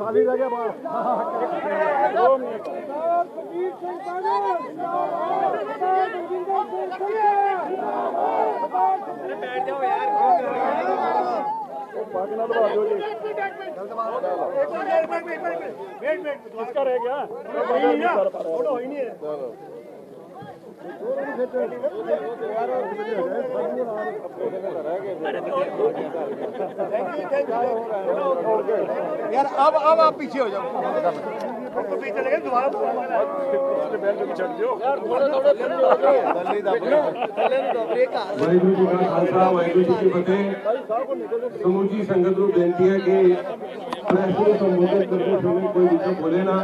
खाली रह गया बैठ जाओ यार किसका रह गया हो ही नहीं है यार अब आप पीछे हो जाओ वाहिगुरू जी का खालसा वाहिगुरू जी की फतेह। समूची संगत को बेनती है कि प्रेस को संबोधित करते समय कोई विषय बोले ना।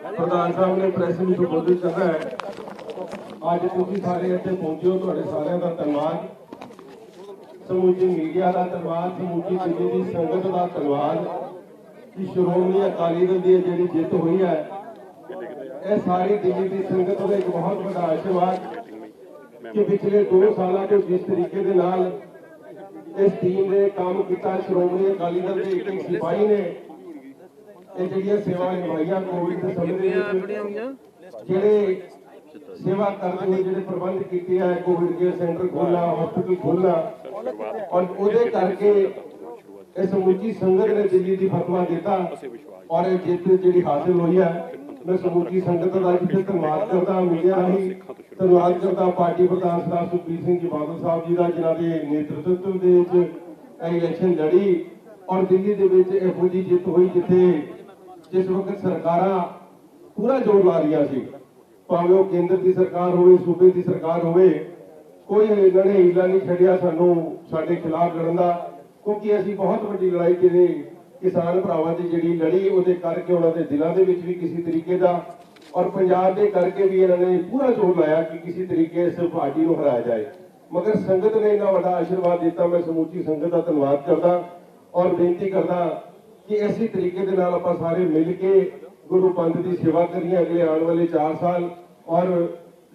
प्रधान साहब ने प्रेस ਨੂੰ ਸੰਬੋਧਿਤ ਕਰਨਾ ਹੈ। ਅੱਜ ਤੁਸੀਂ ਸਾਰੇ ਇੱਥੇ ਪਹੁੰਚੇ ਹੋ, ਤੁਹਾਡੇ ਸਾਰਿਆਂ ਦਾ ਧੰਨਵਾਦ। ਸਮੂਚੀ ਮੀਡੀਆ ਦਾ ਧੰਨਵਾਦ, ਸਮੂਚੀ ਦਿੱਲੀ ਦੀ ਸੰਗਤ ਦਾ ਧੰਨਵਾਦ ਕਿ ਸ਼੍ਰੋਮਣੀ ਅਕਾਲੀ ਦਲ ਦੀ ਜਿਹੜੀ ਜਿੱਤ ਹੋਈ ਹੈ ਇਹ ਸਾਰੀ ਦਿੱਲੀ ਦੀ ਸੰਗਤ ਦਾ ਇੱਕ ਬਹੁਤ ਵੱਡਾ ਆਸ਼ੀਰਵਾਦ ਕਿ ਪਿਛਲੇ 2 ਸਾਲਾਂ ਤੋਂ ਜਿਸ ਤਰੀਕੇ ਦੇ ਨਾਲ ਇਸ ਟੀਮ ਨੇ ਕੰਮ ਕੀਤਾ, ਸ਼੍ਰੋਮਣੀ ਅਕਾਲੀ ਦਲ ਦੇ ਇੱਕ ਸਿਪਾਹੀ ਨੇ ਇਹ ਜਿਹੜੀਆਂ ਸੇਵਾ ਨਿਭਾਈਆਂ ਕੋਵਿਡ ਦੇ ਸਮੇਂ ਦੇ ਵਿੱਚ, ਜਿਹੜੇ सेवा करते हुए जो प्रबंध किए है, कोविड केयर सेंटर खोलना, हॉस्पिटल खोलना और उहदे करके इस समूची संगत ने दिल्ली की फतवा दिता और जित जी हासिल हुई है। मैं समूची संगत का इतने धन्यवाद करता, मीडिया राही धन्यवाद करता पार्टी प्रधान सरदार सुखबीर सिंह जी बादल साहब जी का, जिन्हों के नेतृत्व के इलेक्शन लड़ी और दिल्ली के इहो जी जित हुई जिथे जिस वक्त सरकार पूरा जोर ला रही सी, भावें वो केंद्र की सरकार हो, सूबे की सरकार हो, कोई इन्होंने हीला नहीं छड़िया सानू साडे खिलाफ लड़न का, क्योंकि असीं बहुत वड्डी लड़ाई जिहड़े किसान भरावां दी जिहड़ी लड़ी उहदे करके उन्होंने दिलों के विच भी किसी तरीके का और पंजाब के करके भी इन्होंने पूरा जोर लाया कि किसी तरीके इस पार्टी को हराया जाए। मगर संगत ने इन्ना वड्डा आशीर्वाद दिता। मैं समूची संगत का धन्यवाद करता और बेनती करता कि इसी तरीके के नाल आपां सारे मिल के गुरु पंथ की सेवा करिए अगले आने वाले 4 साल और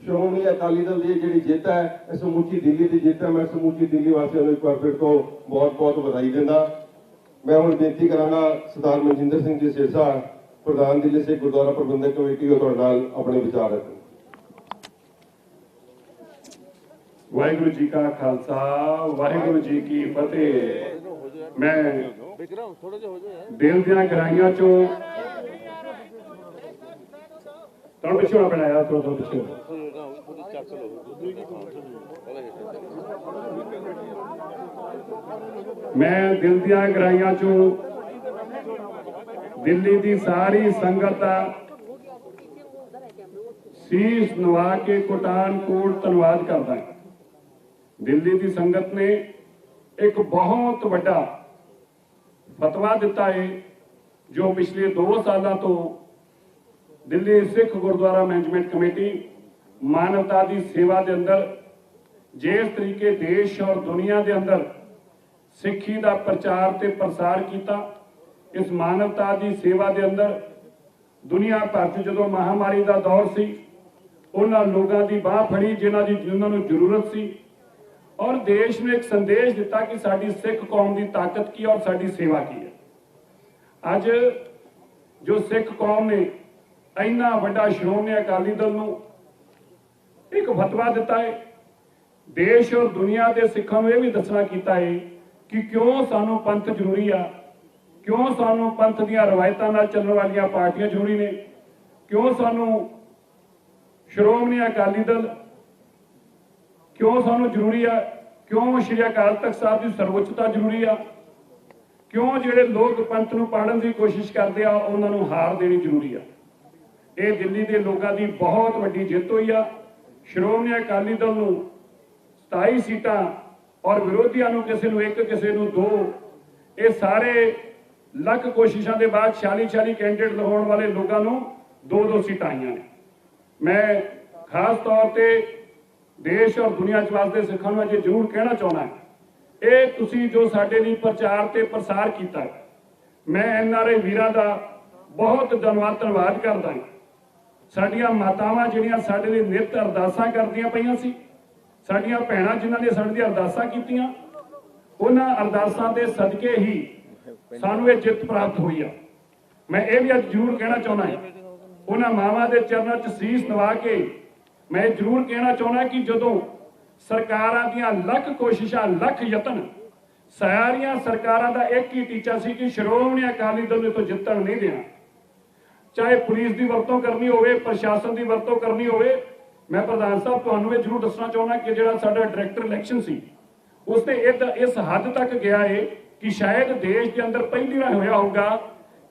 श्रोमणी अकाली दल की जी जित है समूची दिल्ली की जित है। मैं समूची दिल्ली वासियों को एक बार फिर तो बहुत बहुत बधाई देना। मैं हूँ बेनती करांगा सरदार मनजिंदर सिंह जी सिरसा प्रधान दिल्ली से गुरुद्वारा प्रबंधक कमेटी और अपने विचार रखें। वाहिगुरू जी का खालसा वाहिगुरू जी की फतेह। मैं दिल दियां गहराइयां चों पिछड़ा बनाया थोड़ा पिछड़ मैं दिल दियां गहराइयां चों दिल्ली की सारी संगत का शीश नवा के कोटान कोट धन्यवाद करता है। दिल्ली की संगत ने एक बहुत बड़ा फतवा दिता है जो पिछले 2 सालों तो दिल्ली सिख गुरुद्वारा मैनेजमेंट कमेटी मानवता की सेवा के अंदर जिस तरीके देश और दुनिया के अंदर सिखी का प्रचार ते प्रसार किया, इस मानवता की सेवा के अंदर दुनिया भर च जो महामारी का दौर सी उन्होंने लोगों की बाह फड़ी जिन्होंने जरूरत सी और देश ने एक संदेश दिता कि साडी सिख कौम की ताकत की और साडी सेवा की है। अज जो सिख कौम ने इन्ना वड्डा श्रोमणी अकाली दल नूं एक फतवा दिता है, देश और दुनिया के सिखां नूं यह भी दसना कीता है कि क्यों सानू पंथ जरूरी आ, क्यों सानू पंथ दीयां रवायतां नाल चलण वालियां पार्टियां जरूरी ने, क्यों सानू श्रोमणी अकाली दल क्यों सानू जरूरी आ, क्यों श्री अकाल तख्त साहब की सर्वोच्चता जरूरी आ, क्यों जिहड़े लोग पंथ नूं पाड़न की कोशिश करते आ उन्हां नूं हार देनी जरूरी आ। ये दिल्ली के लोगों की बहुत वड्डी जित हुई आ। श्रोमणी अकाली दल नूं 27 सीटां और विरोधियों नूं किसी नूं 1 किसी नूं 2, ये सारे लख कोशिशों के बाद 46 कैंडिडेट लगाने वाले लोगों नूं 2-2 सीटां आईयां ने। मैं खास तौर पर देश और दुनिया च वसदे सिखां नूं अजे जरूर कहना चाहना है, ये तुसीं जो साडे लई प्रचार ते प्रसार कीता है, मैं NRI वीरां दा बहुत धन्यवाद करदा हां। साडियां मातावां जिहड़ियां साडे लई नित अरदासां करदियां पईयां सी, साडियां भैणां जिन्हां ने साडे लई अरदासां कीतियां, ਉਹਨਾਂ ਅਰਦਾਸਾਂ ਦੇ ਸਦਕੇ ਹੀ ਸਾਨੂੰ ਇਹ ਜਿੱਤ ਪ੍ਰਾਪਤ ਹੋਈ ਆ। ਮੈਂ ਇਹ ਵੀ ਅੱਜ ਜ਼ਰੂਰ ਕਹਿਣਾ ਚਾਹੁੰਦਾ ਉਹਨਾਂ ਮਾਵਾਂ ਦੇ ਚਰਨਾਂ 'ਚ ਸੀਸ ਨਵਾ ਕੇ ਮੈਂ ਜ਼ਰੂਰ ਕਹਿਣਾ ਚਾਹੁੰਦਾ ਕਿ ਜਦੋਂ ਸਰਕਾਰਾਂ ਦੀਆਂ ਲੱਖ ਕੋਸ਼ਿਸ਼ਾਂ, ਲੱਖ ਯਤਨ, ਸਾਰੀਆਂ ਸਰਕਾਰਾਂ ਦਾ ਇੱਕ ਹੀ ਟੀਚਾ ਸੀ ਕਿ ਸ਼੍ਰੋਮਣੀ ਅਕਾਲੀ ਦਲ ਨੂੰ ਤੋਂ ਜਿੱਤਣ ਨਹੀਂ ਦੇਣਾ। ਚਾਹੇ ਪੁਲਿਸ ਦੀ ਵਰਤੋਂ ਕਰਨੀ ਹੋਵੇ, ਪ੍ਰਸ਼ਾਸਨ ਦੀ ਵਰਤੋਂ ਕਰਨੀ ਹੋਵੇ। ਮੈਂ ਪ੍ਰਧਾਨ ਸਾਹਿਬ ਤੁਹਾਨੂੰ ਇਹ ਜ਼ਰੂਰ ਦੱਸਣਾ ਚਾਹੁੰਦਾ ਕਿ ਜਿਹੜਾ ਸਾਡਾ ਡਾਇਰੈਕਟਰ ਇਲੈਕਸ਼ਨ ਸੀ ਉਸਨੇ ਇਸ ਹੱਦ ਤੱਕ ਗਿਆ ਹੈ ਕਿ ਸ਼ਾਇਦ ਦੇਸ਼ ਦੇ ਅੰਦਰ ਪਹਿਲੀ ਵਾਰ ਹੋਇਆ ਹੋਊਗਾ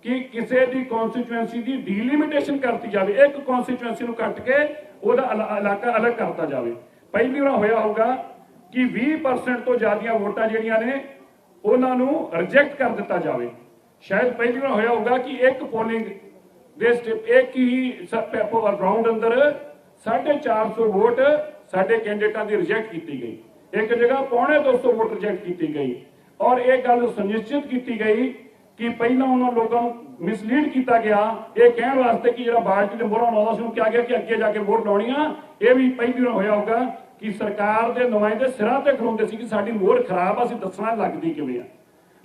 ਕਿ ਕਿਸੇ ਦੀ ਕਨਸਟੀਚੁਐਂਸੀ ਦੀ ਡੀਲਿਮਿਟੇਸ਼ਨ ਕਰਤੀ ਜਾਵੇ, ਇੱਕ ਕਨਸਟੀਚੁਐਂਸੀ ਨੂੰ ਕੱਟ ਕੇ ਉਹਦਾ ਇਲਾਕਾ ਅਲੱਗ ਕਰਤਾ ਜਾਵੇ। ਪਹਿਲੀ ਵਾਰ ਹੋਇਆ ਹੋਊਗਾ ਕਿ 20% ਤੋਂ ਜ਼ਿਆਦੀਆਂ ਵੋਟਾਂ ਜਿਹੜੀਆਂ ਨੇ ਉਹਨਾਂ ਨੂੰ ਰਿਜੈਕਟ ਕਰ ਦਿੱਤਾ ਜਾਵੇ। ਸ਼ਾਇਦ ਪਹਿਲੀ ਵਾਰ ਹੋਇਆ ਹੋਊਗਾ ਕਿ ਇੱਕ ਪੋਲਿੰਗ ਦੇ ਇੱਕ ਹੀ ਰਾਉਂਡ ਅੰਦਰ 450 ਵੋਟ ਸਾਡੇ ਕੈਂਡੀਡੇਟਾਂ ਦੀ ਰਿਜੈਕਟ ਕੀਤੀ ਗਈ, ਇੱਕ ਜਗ੍ਹਾ 250 ਵੋਟ ਰਿਜੈਕਟ ਕੀਤੀ ਗਈ। ਔਰ ਇਹ ਗੱਲ ਸੁਨਿਸ਼ਚਿਤ ਕੀਤੀ ਗਈ ਕਿ ਪਹਿਲਾਂ ਉਹਨਾਂ ਲੋਕਾਂ ਨੂੰ ਮਿਸਲੀਡ ਕੀਤਾ ਗਿਆ ਇਹ ਕਹਿਣ ਵਾਸਤੇ ਕਿ ਜਿਹੜਾ ਬਾਲਟੀ ਦੇ ਮੋਹਰਾਂ ਲਾਉਂਦਾ ਸੀ ਉਹਨੂੰ ਕਿਹਾ ਗਿਆ ਕਿ ਅੱਗੇ ਜਾ ਕੇ ਵੋਟ ਲਾਉਣੀ ਆ। ਇਹ ਵੀ ਪਹਿਲੀ ਵਾਰ ਹੋਇਆ ਹੋਊਗਾ ਕਿ ਸਰਕਾਰ ਦੇ ਨੁਮਾਇੰਦੇ ਸਿਰਾਂ ਤੇ ਖਲੋਂਦੇ ਸੀ ਕਿ ਸਾਡੀ ਮੋਹਰ ਖਰਾਬ ਆ, ਅਸੀਂ ਦੱਸਣਾ ਲੱਗਦੀ ਕਿਵੇਂ ਆ।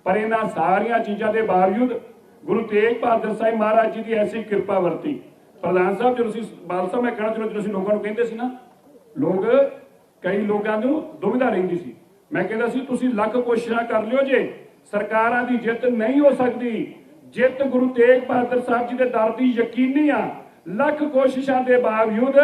ਪਰ ਇਹਨਾਂ ਸਾਰੀਆਂ ਚੀਜ਼ਾਂ ਦੇ ਬਾਵਜੂਦ ਗੁਰੂ ਤੇਗ ਬਹਾਦਰ ਸਾਹਿਬ ਮਹਾਰਾਜ ਜੀ ਦੀ ਐਸੀ ਕਿਰਪਾ ਵਰਤੀ। ਪ੍ਰਧਾਨ ਸਾਹਿਬ ਜਦੋਂ ਤੁਸੀਂ ਬਾਲ ਸਾਹਿਬ ਮੈਂ ਕਹਿਣਾ ਚਾਹੁੰਦਾ ਜਦੋਂ ਅਸੀਂ ਲੋਕਾਂ ਨੂੰ ਕਹਿੰਦੇ ਸੀ ਨਾ, ਲੋਕ ਕਈ ਲੋਕਾਂ ਨੂੰ ਦੁਵਿਧਾ ਰਹਿੰਦੀ ਸੀ। ਮੈਂ ਕਹਿੰਦਾ ਸੀ ਤੁਸੀਂ ਲੱਖ ਕੋਸ਼ਿਸ਼ਾਂ ਕਰ ਲਿਓ ਜੇ ਸਰਕਾਰਾਂ ਦੀ ਜਿੱਤ ਨਹੀਂ ਹੋ ਸਕਦੀ। ਜਿੱਤ ਗੁਰੂ ਤੇਗ ਬਹਾਦਰ ਸਾਹਿਬ ਜੀ ਦੇ ਦਰ ਦੀ ਯਕੀਨੀ ਆ। ਲੱਖ ਕੋਸ਼ਿਸ਼ਾਂ ਦੇ ਬਾਵਜੂਦ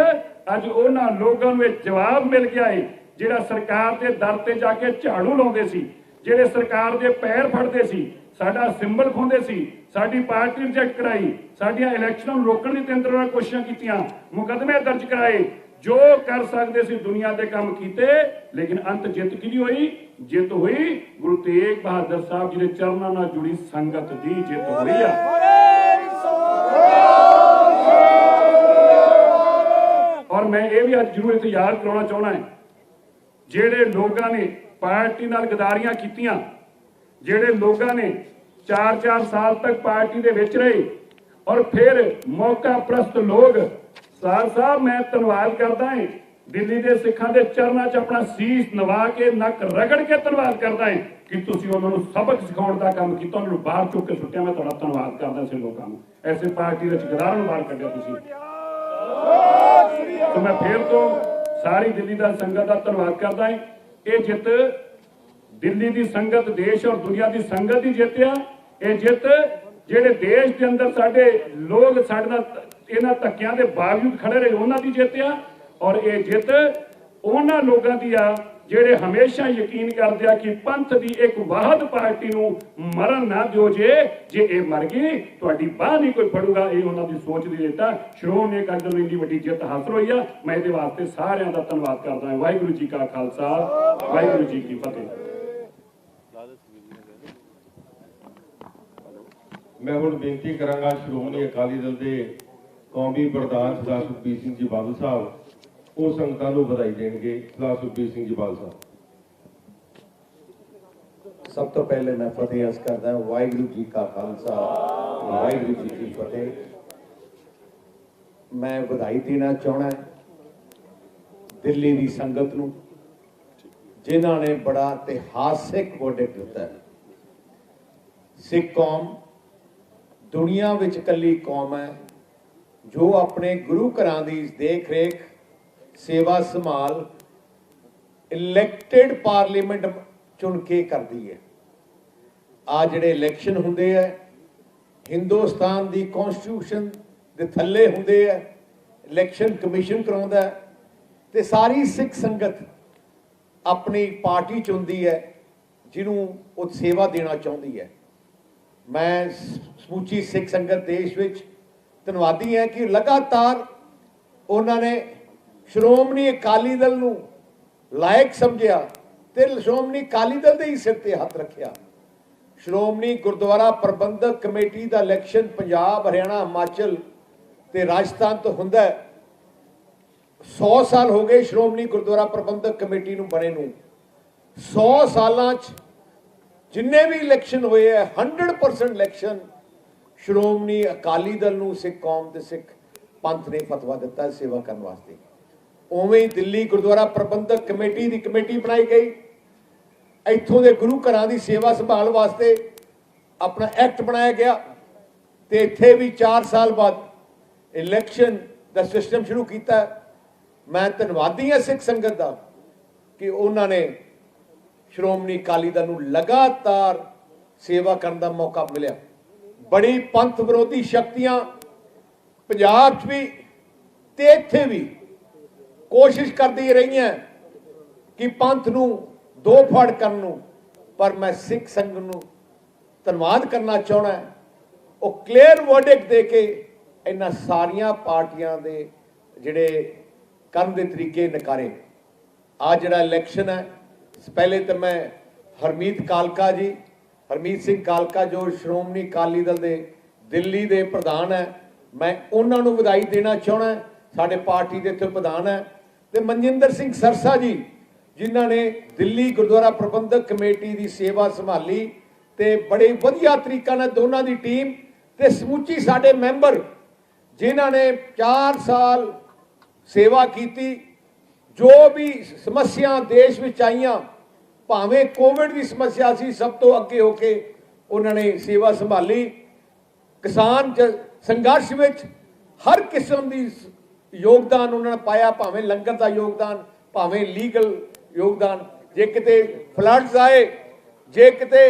ਅੱਜ ਉਹਨਾਂ ਲੋਕਾਂ ਨੂੰ ਇਹ ਜਵਾਬ ਮਿਲ ਗਿਆ ਹੈ ਜਿਹੜਾ ਸਰਕਾਰ ਦੇ ਦਰ ਤੇ ਜਾ ਕੇ ਝਾੜੂ ਲਾਉਂਦੇ ਸੀ, ਜਿਹੜੇ ਸਰਕਾਰ ਦੇ ਪੈਰ ਫੜਦੇ ਸੀ, ਸਾਡਾ ਸਿੰਬਲ ਖੋਂਦੇ ਸੀ, ਸਾਡੀ ਪਾਰਟੀ ਰਿਜੈਕਟ ਕਰਾਈ, ਸਾਡੀਆਂ ਇਲੈਕਸ਼ਨਾਂ ਨੂੰ ਰੋਕਣ ਦੀ 3 ਤਰ੍ਹਾਂ ਕੋਸ਼ਿਸ਼ਾਂ ਕੀਤੀਆਂ, ਮੁਕੱਦਮੇ ਦਰਜ ਕਰਾਏ, ਜੋ ਕਰ ਸਕਦੇ ਸੀ ਦੁਨੀਆ ਦੇ ਕੰਮ ਕੀਤੇ। ਲੇਕਿਨ ਅੰਤ ਜਿੱਤ ਕਿਹਦੀ ਹੋਈ? ਜਿੱਤ ਹੋਈ ਗੁਰੂ ਤੇਗ ਬਹਾਦਰ ਸਾਹਿਬ ਜੀ ਦੇ ਚਰਨਾਂ ਨਾਲ ਜੁੜੀ ਸੰਗਤ ਦੀ ਜਿੱਤ ਹੋਈ ਆ। ਔਰ ਮੈਂ ਇਹ ਵੀ ਅੱਜ ਜ਼ਰੂਰ ਇੱਥੇ ਯਾਦ ਕਰਾਉਣਾ ਚਾਹੁੰਦਾ ਹਾਂ ਜਿਹੜੇ ਲੋਕਾਂ ਨੇ ਪਾਰਟੀ ਨਾਲ ਗਦਾਰੀਆਂ ਕੀਤੀਆਂ, ਜਿਹੜੇ ਲੋਕਾਂ ਨੇ 4-4 ਸਾਲ ਤੱਕ ਪਾਰਟੀ ਦੇ ਵਿੱਚ ਰਹੇ ਔਰ ਫਿਰ ਮੌਕਾ ਪ੍ਰਸਤ ਲੋਕ, ਸਾਹਿਬ ਮੈਂ ਧੰਨਵਾਦ ਕਰਦਾ ਹਾਂ ਦਿੱਲੀ ਦੇ ਸਿੱਖਾਂ ਦੇ ਚਰਨਾਂ 'ਚ ਆਪਣਾ ਸੀਸ ਨਵਾ ਕੇ ਨੱਕ ਰਗੜ ਕੇ ਧੰਨਵਾਦ ਕਰਦਾ ਹਾਂ ਕਿ ਤੁਸੀਂ ਉਹਨਾਂ ਨੂੰ ਸਬਕ ਸਿਖਾਉਣ ਦਾ ਕੰਮ ਕੀਤਾ, ਉਹਨਾਂ ਨੂੰ ਬਾਹਰ ਚੁੱਕ ਕੇ ਸੁੱਟਿਆ। ਮੈਂ ਤੁਹਾਡਾ ਧੰਨਵਾਦ ਕਰਦਾ ਸੀ ਲੋਕਾਂ ਨੂੰ, ਐਸੇ ਪਾਰਟੀ ਵਿੱਚ ਗਦਾਰਾਂ ਨੂੰ ਬਾਹਰ ਕੱਢਿਆ ਤੁਸੀਂ। तो मैं फिर तो सारी दिल्ली का संगत का धन्यवाद करता है। ये जित दिल्ली की संगत, देश और दुनिया की संगत की जित आ। ये जित जेडे देश के अंदर साडे लोग साडे नाल इन्हां धक्कियां दे बावजूद खड़े रहे उन्हां दी जित आ। और ये जित उन्हां लोगां दी आ ਜਿਹੜੇ ਹਮੇਸ਼ਾ ਯਕੀਨ ਕਰਦੇ ਆ ਕਿ ਪੰਥ ਦੀ ਇੱਕ ਵਾਹਦ ਪਾਰਟੀ ਨੂੰ ਮਰਨ ਨਾ ਦਿਓ। ਜੇ ਇਹ ਮਰ ਗਈ ਤੁਹਾਡੀ ਬਾਹ ਨਹੀਂ ਕੋਈ ਫੜੂਗਾ। ਇਹ ਉਹਨਾਂ ਦੀ ਸੋਚ ਦੀ ਦਿੱਤਾ ਸ਼੍ਰੋਮਣੀ ਅਕਾਲੀ ਦਲ ਨੂੰ ਇੰਨੀ ਵੱਡੀ ਜਿੱਤ ਹਾਸਲ ਹੋਈ ਆ। ਮੈਂ ਇਹਦੇ ਵਾਸਤੇ ਸਾਰਿਆਂ ਦਾ ਧੰਨਵਾਦ ਕਰਦਾ ਹਾਂ। ਵਾਹਿਗੁਰੂ ਜੀ ਕਾ ਖਾਲਸਾ, ਵਾਹਿਗੁਰੂ ਜੀ ਕੀ ਫਤਿਹ। ਮੈਂ ਹੁਣ ਬੇਨਤੀ ਕਰਾਂਗਾ ਸ਼੍ਰੋਮਣੀ ਅਕਾਲੀ ਦਲ ਦੇ ਕੌਮੀ ਪ੍ਰਧਾਨ ਸਰਦਾਰ ਸੁਖਬੀਰ ਸਿੰਘ ਜੀ ਬਾਦਲ ਸਾਹਿਬ ਉਹ ਸੰਗਤਾਂ ਨੂੰ ਵਧਾਈ ਦੇਣਗੇ। ਸਰਦਾਰ ਸੁਖਬੀਰ ਸਿੰਘ ਜੀ ਬਾਦਲ ਸਾਹਿਬ। सब तो पहले मैं फतेह अर्ज करता हूँ वाहिगुरू जी का खालसा वाहिगुरू जी की फतेह। मैं बधाई देना चाहना दिल्ली की संगत नूं जिन्हां ने बड़ा इतिहासिक वर्डिक्ट दिता है। सिख कौम दुनिया विच कली कौम है जो अपने गुरु घरां दी देख रेख सेवा संभाल इलैक्टेड पार्लीमेंट चुन के करती है। आ जिहड़े इलैक्शन हुंदे है हिंदुस्तान दी कॉन्स्टिट्यूशन दे थल्ले हुंदे है, इलैक्शन कमीशन कराउंदा है ते सारी सिख संगत अपनी पार्टी चुनती है जिन्हों वो सेवा देना चाहती है। मैं समूची सिख संगत देश विच धन्नवादी है कि लगातार उन्होंने श्रोमणी अकाली दल नूं लायक समझिया ते श्रोमणी अकाली दल दे ही सिर ते हथ रखिया। श्रोमणी गुरुद्वारा प्रबंधक कमेटी दा इलैक्शन पंजाब, हरियाणा, हिमाचल ते राजस्थान तो हुंदा है। 100 साल हो गए श्रोमणी गुरुद्वारा प्रबंधक कमेटी नूं बने नूं। 100 सालां च जिन्ने भी इलैक्शन होए है 100% इलैक्शन श्रोमणी अकाली दल नूं सिख कौम ते सिख पंथ ने फतवा दिता है सेवा करने वास्ते। उवें दिल्ली गुरुद्वारा प्रबंधक कमेटी की कमेटी बनाई गई। ਇੱਥੋਂ ਦੇ ਗੁਰੂ ਘਰਾਂ ਦੀ ਸੇਵਾ ਸੰਭਾਲ ਵਾਸਤੇ ਆਪਣਾ ਐਕਟ ਬਣਾਇਆ ਗਿਆ ਤੇ ਇੱਥੇ ਵੀ 4 ਸਾਲ ਬਾਅਦ ਇਲੈਕਸ਼ਨ ਦਾ ਸਿਸਟਮ ਸ਼ੁਰੂ ਕੀਤਾ। ਮੈਂ ਧੰਨਵਾਦੀ ਹਾਂ ਸਿੱਖ ਸੰਗਤ ਦਾ ਕਿ ਉਹਨਾਂ ਨੇ ਸ਼੍ਰੋਮਣੀ ਅਕਾਲੀ ਦਲ ਨੂੰ ਲਗਾਤਾਰ ਸੇਵਾ ਕਰਨ ਦਾ ਮੌਕਾ ਮਿਲਿਆ। ਬੜੀ ਪੰਥ ਵਿਰੋਧੀ ਸ਼ਕਤੀਆਂ ਪੰਜਾਬ 'ਚ ਵੀ ਤੇ ਇੱਥੇ ਵੀ ਕੋਸ਼ਿਸ਼ ਕਰਦੀ ਰਹੀਆਂ ਕਿ ਪੰਥ ਨੂੰ ਦੋ ਫੜ ਕਰਨ ਨੂੰ, ਪਰ ਮੈਂ ਸਿੱਖ ਸੰਗਤ ਨੂੰ ਧੰਨਵਾਦ ਕਰਨਾ ਚਾਹੁੰਦਾ, ਉਹ ਕਲੀਅਰ ਵਰਡਿਕਟ ਦੇ ਕੇ ਇਹਨਾਂ ਸਾਰੀਆਂ ਪਾਰਟੀਆਂ ਦੇ ਜਿਹੜੇ ਕਰਨ ਦੇ ਤਰੀਕੇ ਨਕਾਰੇ। ਅੱਜ ਜਿਹੜਾ ਇਲੈਕਸ਼ਨ ਹੈ, ਪਹਿਲੇ ਤਾਂ ਮੈਂ ਹਰਮੀਤ ਸਿੰਘ ਕਾਲਕਾ ਜੋ ਸ਼੍ਰੋਮਣੀ ਅਕਾਲੀ ਦਲ ਦੇ ਦਿੱਲੀ ਦੇ ਪ੍ਰਧਾਨ ਹੈ, ਮੈਂ ਉਹਨਾਂ ਨੂੰ ਵਧਾਈ ਦੇਣਾ ਚਾਹੁੰਦਾ। ਸਾਡੇ ਪਾਰਟੀ ਦੇ ਇੱਥੇ ਪ੍ਰਧਾਨ ਹੈ, ਤੇ ਮਨਜਿੰਦਰ ਸਿੰਘ ਸਰਸਾ ਜੀ ਜਿਨ੍ਹਾਂ ਨੇ ਦਿੱਲੀ ਗੁਰਦੁਆਰਾ ਪ੍ਰਬੰਧਕ ਕਮੇਟੀ ਦੀ ਸੇਵਾ ਸੰਭਾਲੀ ਤੇ ਬੜੇ ਵਧੀਆ ਤਰੀਕਾ ਨਾਲ ਦੋਨਾਂ ਦੀ ਟੀਮ ਤੇ ਸਮੁੱਚੀ ਸਾਡੇ ਮੈਂਬਰ ਜਿਨ੍ਹਾਂ ਨੇ 4 ਸਾਲ ਸੇਵਾ ਕੀਤੀ। ਜੋ ਵੀ ਸਮੱਸਿਆ ਦੇਸ਼ ਵਿੱਚ ਆਈਆਂ, ਭਾਵੇਂ ਕੋਵਿਡ ਦੀ ਸਮੱਸਿਆ ਸੀ, ਸਭ ਤੋਂ ਅੱਗੇ ਹੋ ਕੇ ਉਹਨਾਂ ਨੇ ਸੇਵਾ ਸੰਭਾਲੀ। ਕਿਸਾਨ ਸੰਘਰਸ਼ ਵਿੱਚ ਹਰ ਕਿਸਮ ਦੀ ਯੋਗਦਾਨ ਉਹਨਾਂ ਨੇ ਪਾਇਆ, ਭਾਵੇਂ ਲੰਗਰ ਦਾ ਯੋਗਦਾਨ, ਭਾਵੇਂ ਲੀਗਲ ਯੋਗਦਾਨ। ਜੇ ਕਿਤੇ ਫਲੱਡਸ ਆਏ, ਜੇ ਕਿਤੇ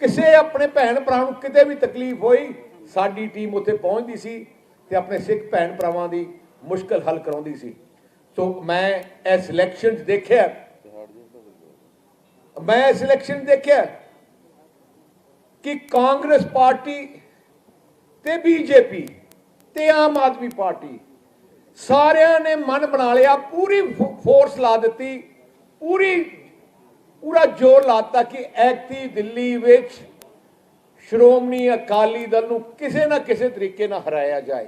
ਕਿਸੇ ਆਪਣੇ ਭੈਣ ਭਰਾ ਨੂੰ ਕਿਤੇ ਵੀ ਤਕਲੀਫ ਹੋਈ, ਸਾਡੀ ਟੀਮ ਉੱਥੇ ਪਹੁੰਚਦੀ ਸੀ ਤੇ ਆਪਣੇ ਸਿੱਖ ਭੈਣ ਭਰਾਵਾਂ ਦੀ ਮੁਸ਼ਕਲ ਹੱਲ ਕਰਾਉਂਦੀ ਸੀ। ਸੋ ਮੈਂ ਇਸ ਇਲੈਕਸ਼ਨ ਦੇਖਿਆ ਕਿ ਕਾਂਗਰਸ ਪਾਰਟੀ ਤੇ ਬੀਜੇਪੀ ਤੇ ਆਮ ਆਦਮੀ ਪਾਰਟੀ ਸਾਰਿਆਂ ਨੇ ਮਨ ਬਣਾ ਲਿਆ, ਪੂਰੀ ਫੋਰਸ ਲਾ ਦਿੱਤੀ, ਪੂਰਾ ਜ਼ੋਰ ਲਾਤਾ ਕਿ ਐਤਕੀ ਦਿੱਲੀ ਵਿੱਚ ਸ਼੍ਰੋਮਣੀ ਅਕਾਲੀ ਦਲ ਨੂੰ ਕਿਸੇ ਨਾ ਕਿਸੇ ਤਰੀਕੇ ਨਾਲ ਹਰਾਇਆ ਜਾਏ।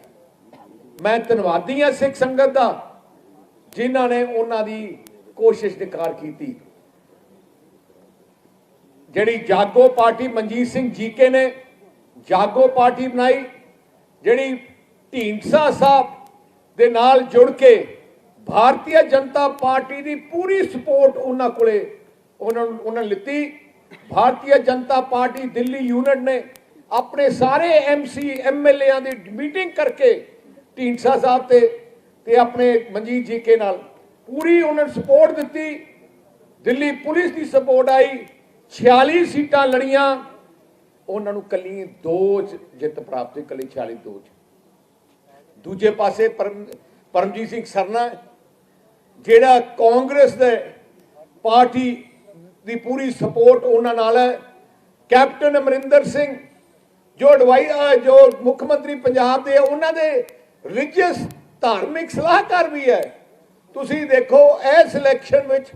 ਮੈਂ ਧੰਨਵਾਦੀ ਹਾਂ ਸਿੱਖ ਸੰਗਤ ਦਾ ਜਿਨ੍ਹਾਂ ਨੇ ਉਹਨਾਂ ਦੀ ਕੋਸ਼ਿਸ਼ ਨਿਕਾਰ ਕੀਤੀ। ਜਿਹੜੀ ਜਾਗੋ ਪਾਰਟੀ ਮਨਜੀਤ ਸਿੰਘ ਜੀਕੇ ਨੇ ਜਾਗੋ ਪਾਰਟੀ ਬਣਾਈ, ਜਿਹੜੀ ਢੀਂਡਸਾ ਸਾਹਿਬ ਦੇ ਨਾਲ ਜੁੜ ਕੇ ਭਾਰਤੀ ਜਨਤਾ ਪਾਰਟੀ ਦੀ ਪੂਰੀ ਸਪੋਰਟ ਉਹਨਾਂ ਕੋਲੇ ਉਹਨਾਂ ਲਿੱਤੀ। ਭਾਰਤੀ ਜਨਤਾ ਪਾਰਟੀ ਦਿੱਲੀ ਯੂਨਿਟ ਨੇ ਆਪਣੇ ਸਾਰੇ MC MLA ਦੀ ਮੀਟਿੰਗ ਕਰਕੇ ਢੀਂਡਸਾ ਸਾਹਿਬ ਤੇ ਆਪਣੇ ਮਨਜੀਤ ਜੀਕੇ ਨਾਲ ਪੂਰੀ ਉਹਨਾਂ ਨੂੰ ਸਪੋਰਟ ਦਿੱਤੀ। ਦਿੱਲੀ ਪੁਲਿਸ ਦੀ ਸਪੋਰਟ ਆਈ, 46 ਸੀਟਾਂ ਲੜੀਆਂ, ਉਹਨਾਂ ਨੂੰ ਕੱਲੀ 2 ਜਿੱਤ ਪ੍ਰਾਪਤ ਹੋਈ, ਕੱਲੀ 46-2। ਦੂਜੇ ਪਾਸੇ ਪਰਮਜੀਤ ਸਿੰਘ ਸਰਨਾ ਜਿਹੜਾ ਕਾਂਗਰਸ ਦੇ ਪਾਰਟੀ ਦੀ ਪੂਰੀ ਸਪੋਰਟ ਉਹਨਾਂ ਨਾਲ ਹੈ। ਕੈਪਟਨ ਅਮਰਿੰਦਰ ਸਿੰਘ ਜੋ ਮੁੱਖ ਮੰਤਰੀ ਪੰਜਾਬ ਦੇ, ਉਹਨਾਂ ਦੇ ਰਿਲੀਜੀਅਸ ਧਾਰਮਿਕ ਸਲਾਹਕਾਰ ਵੀ ਹੈ। ਤੁਸੀਂ ਦੇਖੋ ਇਸ ਇਲੈਕਸ਼ਨ ਵਿੱਚ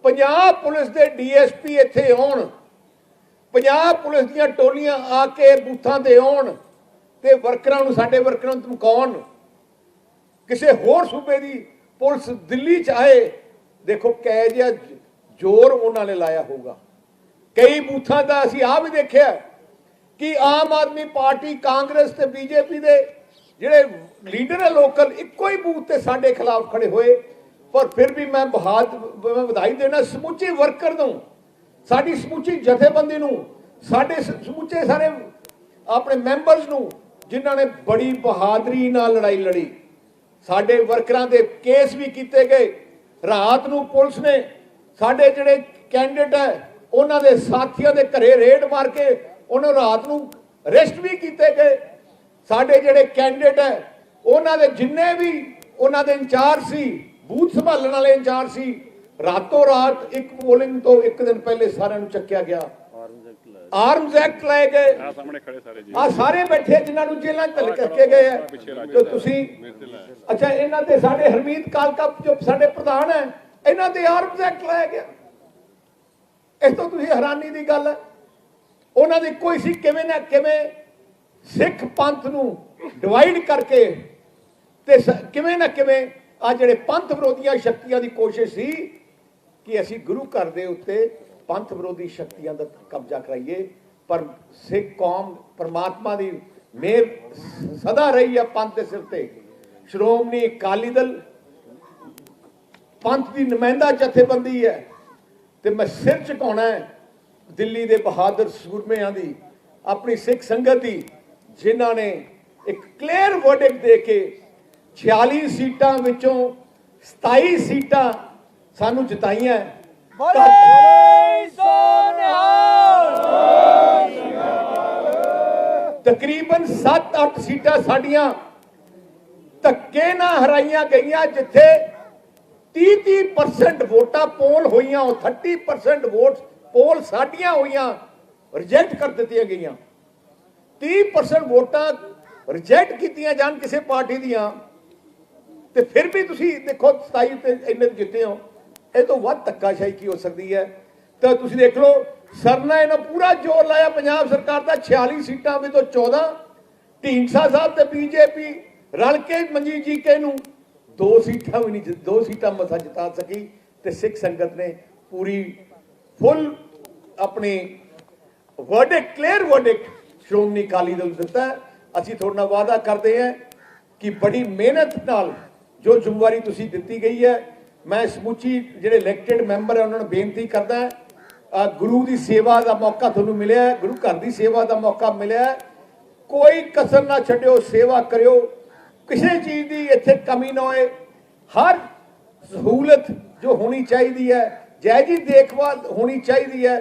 ਪੰਜਾਬ ਪੁਲਿਸ ਦੇ DSP ਇੱਥੇ ਆਉਣ, ਪੰਜਾਬ ਪੁਲਿਸ ਦੀਆਂ ਟੋਲੀਆਂ ਆ ਕੇ ਬੂਥਾਂ ਤੇ ਆਉਣ ਤੇ ਵਰਕਰਾਂ ਨੂੰ, ਸਾਡੇ ਵਰਕਰਾਂ ਨੂੰ ਧਮਕਾਉਣ। ਕਿਸੇ ਹੋਰ ਸੂਬੇ ਦੀ ਪੁਲਿਸ ਦਿੱਲੀ 'ਚ ਆਏ, ਦੇਖੋ ਕਿਹੋ ਜਿਹਾ ਜ਼ੋਰ ਉਹਨਾਂ ਨੇ ਲਾਇਆ ਹੋਊਗਾ। ਕਈ ਬੂਥਾਂ ਦਾ ਅਸੀਂ ਆਹ ਵੀ ਦੇਖਿਆ ਕਿ ਆਮ ਆਦਮੀ ਪਾਰਟੀ, ਕਾਂਗਰਸ ਤੇ BJP ਦੇ ਜਿਹੜੇ ਲੀਡਰ ਹੈ ਲੋਕਲ, ਇੱਕੋ ਹੀ ਬੂਥ ਤੇ ਸਾਡੇ ਖਿਲਾਫ ਖੜੇ ਹੋਏ। ਪਰ ਫਿਰ ਵੀ ਮੈਂ ਵਧਾਈ ਦੇਣਾ ਸਮੁੱਚੇ ਵਰਕਰ ਨੂੰ, ਸਾਡੀ ਸਮੁੱਚੀ ਜਥੇਬੰਦੀ ਨੂੰ, ਸਾਡੇ ਸਮੁੱਚੇ ਸਾਰੇ ਆਪਣੇ ਮੈਂਬਰਸ ਨੂੰ, ਜਿਨ੍ਹਾਂ ਨੇ ਬੜੀ ਬਹਾਦਰੀ ਨਾਲ ਲੜਾਈ ਲੜੀ। ਸਾਡੇ ਵਰਕਰਾਂ ਦੇ ਕੇਸ ਵੀ ਕੀਤੇ ਗਏ। ਰਾਤ ਨੂੰ ਪੁਲਿਸ ਨੇ ਸਾਡੇ ਜਿਹੜੇ ਕੈਂਡੀਡੇਟ ਹੈ ਉਹਨਾਂ ਦੇ ਸਾਥੀਆਂ ਦੇ ਘਰੇ ਰੇਡ ਮਾਰ ਕੇ ਉਹਨਾਂ ਰਾਤ ਨੂੰ ਅਰੈਸਟ ਵੀ ਕੀਤੇ ਗਏ। ਸਾਡੇ ਜਿਹੜੇ ਕੈਂਡੀਡੇਟ ਹੈ ਉਹਨਾਂ ਦੇ ਜਿੰਨੇ ਵੀ ਉਹਨਾਂ ਦੇ ਇੰਚਾਰਜ ਸੀ, ਬੂਥ ਸੰਭਾਲਣ ਵਾਲੇ ਇੰਚਾਰਜ ਸੀ, ਰਾਤੋਂ ਰਾਤ ਇੱਕ ਪੋਲਿੰਗ ਤੋਂ ਇੱਕ ਦਿਨ ਪਹਿਲੇ ਸਾਰਿਆਂ ਨੂੰ ਚੱਕਿਆ ਗਿਆ। ਆਰਮਜ਼ ਐਕਟ ਲਾਏ ਗਏ। ਆ ਸਾਹਮਣੇ ਖੜੇ ਸਾਰੇ ਜੀ, ਆ ਸਾਰੇ ਬੈਠੇ ਜਿਨ੍ਹਾਂ ਨੂੰ ਜੇਲ੍ਹਾਂ 'ਚ ਧੱਕੇ ਗਏ ਆ। ਤੇ ਤੁਸੀਂ ਅੱਛਾ, ਇਹਨਾਂ ਤੇ ਸਾਡੇ ਹਰਮੀਤ ਕਾਲਕਾ ਜੋ ਸਾਡੇ ਪ੍ਰਧਾਨ ਹੈ, ਇਹਨਾਂ ਤੇ ਆਰਮਜ਼ ਐਕਟ ਲਾਇਆ ਗਿਆ। ਇਸ ਤੋਂ ਤੁਸੀਂ ਹੈਰਾਨੀ ਦੀ ਗੱਲ ਹੈ, ਉਹਨਾਂ ਦੀ ਕੋਈ ਸੀ ਕਿਵੇਂ ਨਾ ਕਿਵੇਂ ਸਿੱਖ ਪੰਥ ਨੂੰ ਡਿਵਾਈਡ ਕਰਕੇ ਤੇ ਕਿਵੇਂ ਨਾ ਕਿਵੇਂ ਆ ਜਿਹੜੇ ਪੰਥ ਵਿਰੋਧੀਆਂ ਸ਼ਕਤੀਆਂ ਦੀ ਕੋਸ਼ਿਸ਼ ਸੀ ਕਿ ਅਸੀਂ ਗੁਰੂ ਘਰ ਦੇ ਉੱਤੇ ਪੰਥ ਵਿਰੋਧੀ ਸ਼ਕਤੀਆਂ ਦਾ ਕਬਜ਼ਾ ਕਰਾਈਏ। ਪਰ ਸਿੱਖ ਕੌਮ ਪਰਮਾਤਮਾ ਦੀ ਮਿਹਰ ਸਦਾ ਰਹੀ ਹੈ ਪੰਥ ਦੇ ਸਿਰ ਤੇ। ਸ਼੍ਰੋਮਣੀ ਅਕਾਲੀ ਦਲ ਪੰਥ ਦੀ ਨੁਮਾਇੰਦਾ ਜਥੇਬੰਦੀ ਹੈ ਤੇ ਮੈਂ ਸਿਰ ਝੁਕਾਉਣਾ ਹੈ ਦਿੱਲੀ ਦੇ ਬਹਾਦਰ ਸੂਰਮਿਆਂ ਦੀ, ਆਪਣੀ ਸਿੱਖ ਸੰਗਤ ਦੀ, ਜਿਨ੍ਹਾਂ ਨੇ ਇੱਕ ਕਲੀਅਰ ਵਰਡਿਕਟ ਦੇ ਕੇ 46 ਸੀਟਾਂ ਵਿੱਚੋਂ 27 ਸੀਟਾਂ ਸਾਨੂੰ ਜਿਤਾਈਆਂ। ਤਕਰੀਬਨ 7-8 ਸੀਟਾਂ ਸਾਡੀਆਂ ਧੱਕੇ ਨਾਲ ਹਰਾਈਆਂ ਗਈਆਂ, ਜਿੱਥੇ 30% ਵੋਟਾਂ ਪੋਲ ਹੋਈਆਂ, ਉਹ 30% ਵੋਟ ਪੋਲ ਸਾਡੀਆਂ ਹੋਈਆਂ, ਰਿਜੈਕਟ ਕਰ ਦਿੱਤੀਆਂ ਗਈਆਂ। 30% ਵੋਟਾਂ ਰਿਜੈਕਟ ਕੀਤੀਆਂ ਜਾਣ ਕਿਸੇ ਪਾਰਟੀ ਦੀਆਂ, ਤੇ ਫਿਰ ਵੀ ਤੁਸੀਂ ਦੇਖੋ 27 ਤੇ ਇੰਨੇ ਜਿੱਤੇ ਹੋ। ਇਹ ਤੋਂ ਵੱਧ ਧੱਕਾਸ਼ਾਹੀ ਕੀ ਹੋ ਸਕਦੀ ਹੈ? ਤਾਂ ਤੁਸੀਂ ਦੇਖ ਲਓ, ਸਰਨਾ ਇਹਨਾਂ ਪੂਰਾ ਜ਼ੋਰ ਲਾਇਆ ਪੰਜਾਬ ਸਰਕਾਰ ਦਾ, 46 ਸੀਟਾਂ ਵਿੱਚੋਂ 14 ਢੀਂਡਸਾ ਸਾਹਿਬ ਤੇ ਬੀਜੇਪੀ ਰਲ ਕੇ ਮਨਜੀਤ ਜੀ ਕੇ ਨੂੰ 2 ਸੀਟਾਂ ਵੀ ਨਹੀਂ, 2 ਸੀਟਾਂ ਮਸਾ ਜਿਤਾ ਸਕੀ। ਤੇ ਸਿੱਖ ਸੰਗਤ ਨੇ ਪੂਰੀ ਫੁੱਲ ਆਪਣੀ verdict, clear verdict Shiromani Akali Dal ਨੂੰ ਦਿੱਤਾ। ਅਸੀਂ ਤੁਹਾਡੇ ਨਾਲ ਵਾਅਦਾ ਕਰਦੇ ਹਾਂ ਕਿ ਬੜੀ ਮਿਹਨਤ ਨਾਲ ਜੋ ਜ਼ਿੰਮੇਵਾਰੀ ਤੁਸੀਂ ਦਿੱਤੀ ਗਈ ਹੈ, ਮੈਂ ਸਮੁੱਚੀ ਜਿਹੜੇ ਇਲੈਕਟਿਡ ਮੈਂਬਰ ਹੈ ਉਹਨਾਂ ਨੂੰ ਬੇਨਤੀ ਕਰਦਾ, ਗੁਰੂ ਦੀ ਸੇਵਾ ਦਾ ਮੌਕਾ ਤੁਹਾਨੂੰ ਮਿਲਿਆ, ਗੁਰੂ ਘਰ ਦੀ ਸੇਵਾ ਦਾ ਮੌਕਾ ਮਿਲਿਆ, ਕੋਈ ਕਸਰ ਨਾ ਛੱਡਿਓ, ਸੇਵਾ ਕਰਿਓ, ਕਿਸੇ ਚੀਜ਼ ਦੀ ਇੱਥੇ ਕਮੀ ਨਾ ਹੋਏ। ਹਰ ਸਹੂਲਤ ਜੋ ਹੋਣੀ ਚਾਹੀਦੀ ਹੈ, ਜਾਇਜ਼ ਦੇਖਭਾਲ ਹੋਣੀ ਚਾਹੀਦੀ ਹੈ।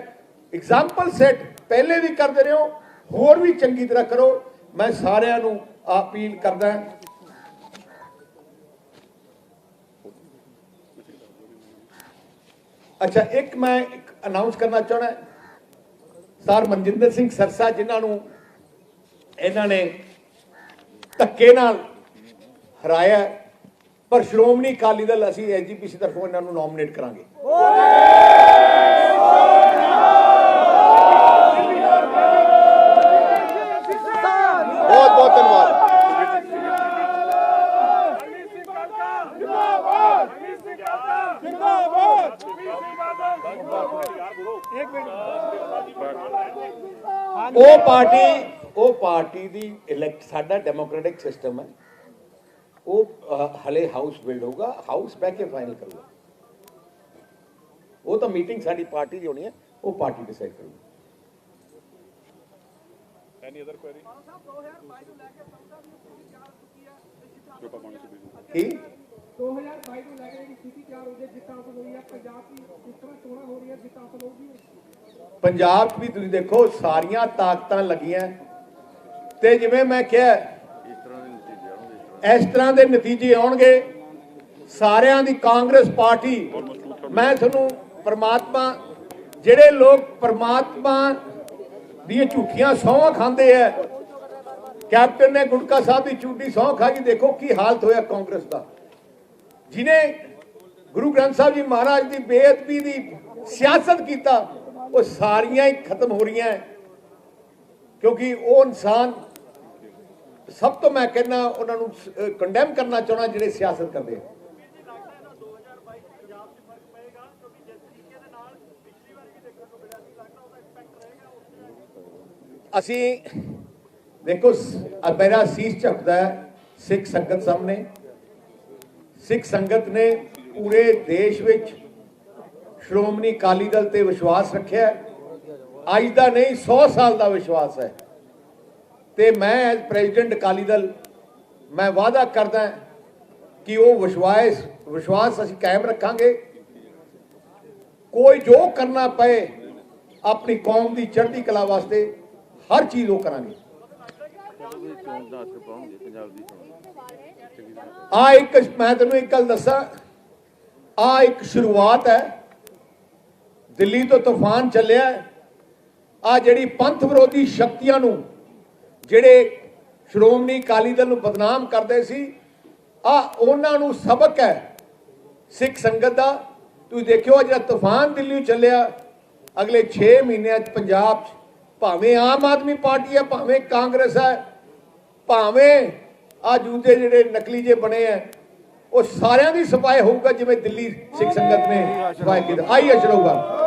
ਐਗਜ਼ਾਮਪਲ ਸੈੱਟ ਪਹਿਲੇ ਵੀ ਕਰਦੇ ਰਹੇ ਹੋ, ਹੋਰ ਵੀ ਚੰਗੀ ਤਰ੍ਹਾਂ ਕਰੋ। ਮੈਂ ਸਾਰਿਆਂ ਨੂੰ ਅਪੀਲ ਕਰਦਾ। ਅੱਛਾ, ਇੱਕ ਮੈਂ ਅਨਾਉਂਸ ਕਰਨਾ ਚਾਹੁੰਦਾ, ਸਰ ਮਨਜਿੰਦਰ ਸਿੰਘ ਸਰਸਾ, ਜਿਨ੍ਹਾਂ ਨੂੰ ਇਹਨਾਂ ਨੇ ਧੱਕੇ ਨਾਲ ਹਰਾਇਆ, ਪਰ ਸ਼੍ਰੋਮਣੀ ਅਕਾਲੀ ਦਲ ਅਸੀਂ ਐਸਜੀਪੀਸੀ ਤਰਫੋਂ ਇਹਨਾਂ ਨੂੰ ਨੋਮੀਨੇਟ ਕਰਾਂਗੇ। ਬਹੁਤ ਬਹੁਤ ਧੰਨਵਾਦ। ਉਹ ਪਾਰਟੀ ਦੀ ਇਲੈਕਟ, ਸਾਡਾ ਡੈਮੋਕ੍ਰੈਟਿਕ ਸਿਸਟਮ ਹੈ, ਉਹ ਹਲੇ ਹਾਊਸ ਬਿਲਡ ਹੋਊਗਾ, ਹਾਊਸ ਬਹਿ ਕੇ ਫਾਈਨਲ ਕਰੂਗਾ। ਉਹ ਤਾਂ ਮੀਟਿੰਗ ਸਾਡੀ ਪਾਰਟੀ ਦੀ ਹੋਣੀ ਹੈ, ਉਹ ਪਾਰਟੀ ਡਿਸਾਈਡ ਕਰੂਗੀ। ਐਨੀ ਅਦਰ ਕੁਐਰੀ ਕੀ 2022 ਨੂੰ ਲੈ ਕੇ ਜਿਹੜੀ ਸਥਿਤੀ ਤਿਆਰ ਹੋ ਗਈ, ਜਿੱਤਾਂ ਤੋਂ ਹੋਈ ਹੈ ਪੰਜਾਬ ਦੀ, ਇਸ ਤਰ੍ਹਾਂ ਚੋਣਾਂ ਹੋ ਰਹੀਆਂ, ਜਿੱਤਾਂ ਤੋਂ ਹੋਊਗੀ। ਪੰਜਾਬ 'ਚ ਵੀ ਤੁਸੀਂ ਦੇਖੋ ਸਾਰੀਆਂ ਤਾਕਤਾਂ ਲੱਗੀਆਂ, ਤੇ ਜਿਵੇਂ ਮੈਂ ਕਿਹਾ ਇਸ ਤਰ੍ਹਾਂ ਦੇ ਨਤੀਜੇ ਆਉਣਗੇ ਸਾਰਿਆਂ ਦੀ। ਕਾਂਗਰਸ ਪਾਰਟੀ, ਮੈਂ ਤੁਹਾਨੂੰ ਪਰਮਾਤਮਾ, ਜਿਹੜੇ ਲੋਕ ਪਰਮਾਤਮਾ ਦੀਆਂ ਝੂਠੀਆਂ ਸਹੁੰਆਂ ਖਾਂਦੇ ਆ, ਕੈਪਟਨ ਨੇ ਗੁਟਕਾ ਸਾਹਿਬ ਦੀ ਝੂਠੀ ਸਹੁੰ ਖਾ ਕੇ ਦੇਖੋ ਕੀ ਹਾਲਤ ਹੋਇਆ ਕਾਂਗਰਸ ਦਾ। ਜਿਹਨੇ ਗੁਰੂ ਗ੍ਰੰਥ ਸਾਹਿਬ ਜੀ ਮਹਾਰਾਜ ਦੀ ਬੇਅਦਬੀ ਦੀ ਸਿਆਸਤ ਕੀਤਾ, ਉਹ ਸਾਰੀਆਂ ਹੀ ਖਤਮ ਹੋ ਰਹੀਆਂ, ਕਿਉਂਕਿ ਉਹ ਇਨਸਾਨ, ਸਭ ਤੋਂ ਮੈਂ ਕਹਿੰਦਾ ਉਹਨਾਂ ਨੂੰ ਕੰਡੈਮ ਕਰਨਾ ਚਾਹੁੰਦਾ ਜਿਹੜੇ ਸਿਆਸਤ ਕਰਦੇ ਆ। ਅਸੀਂ ਦੇਖੋ, ਮੇਰਾ ਸੀਸ ਝੁਕਦਾ ਹੈ ਸਿੱਖ ਸੰਗਤ ਸਾਹਮਣੇ। ਸਿੱਖ ਸੰਗਤ ਨੇ ਪੂਰੇ ਦੇਸ਼ ਵਿੱਚ ਸ਼੍ਰੋਮਣੀ ਅਕਾਲੀ ਦਲ ਤੇ ਵਿਸ਼ਵਾਸ ਰੱਖਿਆ, ਅੱਜ ਦਾ ਨਹੀਂ 100 ਸਾਲ ਦਾ ਵਿਸ਼ਵਾਸ ਹੈ। ਤੇ ਮੈਂ ਐਜ਼ ਪ੍ਰੈਜ਼ੀਡੈਂਟ ਅਕਾਲੀ ਦਲ ਮੈਂ ਵਾਅਦਾ ਕਰਦਾ ਕਿ ਉਹ ਵਿਸ਼ਵਾਸ ਅਸੀਂ ਕਾਇਮ ਰੱਖਾਂਗੇ। ਕੋਈ ਜੋ ਕਰਨਾ ਪਏ ਆਪਣੀ ਕੌਮ ਦੀ ਚੜ੍ਹਦੀ ਕਲਾ ਵਾਸਤੇ ਹਰ ਚੀਜ਼ ਉਹ ਕਰਾਂਗੇ। ਇੱਕ ਮੈਂ ਤੈਨੂੰ ਇੱਕ ਗੱਲ ਦੱਸਾਂ, ਇੱਕ ਸ਼ੁਰੂਆਤ ਹੈ। ਦਿੱਲੀ ਤੋਂ ਤੂਫਾਨ ਚੱਲਿਆ, ਜਿਹੜੀ ਪੰਥ ਵਿਰੋਧੀ ਸ਼ਕਤੀਆਂ ਨੂੰ, ਜਿਹੜੇ ਸ਼੍ਰੋਮਣੀ ਅਕਾਲੀ ਦਲ ਨੂੰ ਬਦਨਾਮ ਕਰਦੇ ਸੀ, ਉਹਨਾਂ ਨੂੰ ਸਬਕ ਹੈ ਸਿੱਖ ਸੰਗਤ ਦਾ। ਤੁਸੀਂ ਦੇਖਿਓ ਜਿਹੜਾ ਤੂਫਾਨ ਦਿੱਲੀ ਚੱਲਿਆ, ਅਗਲੇ 6 ਮਹੀਨਿਆਂ 'ਚ ਪੰਜਾਬ 'ਚ ਭਾਵੇਂ ਆਮ ਆਦਮੀ ਪਾਰਟੀ ਹੈ, ਭਾਵੇਂ ਕਾਂਗਰਸ ਹੈ, ਭਾਵੇਂ ਦੂਜੇ ਜਿਹੜੇ ਨਕਲੀ ਜੇ ਬਣੇ ਹੈ, ਉਹ ਸਾਰਿਆਂ ਦੀ ਸਫਾਈ ਹੋਊਗਾ ਜਿਵੇਂ ਦਿੱਲੀ ਸਿੱਖ ਸੰਗਤ ਨੇ ਸਫਾਈ ਕੀਤੀ। ਆਈ ਅਸ਼ਰ ਹੋਊਗਾ।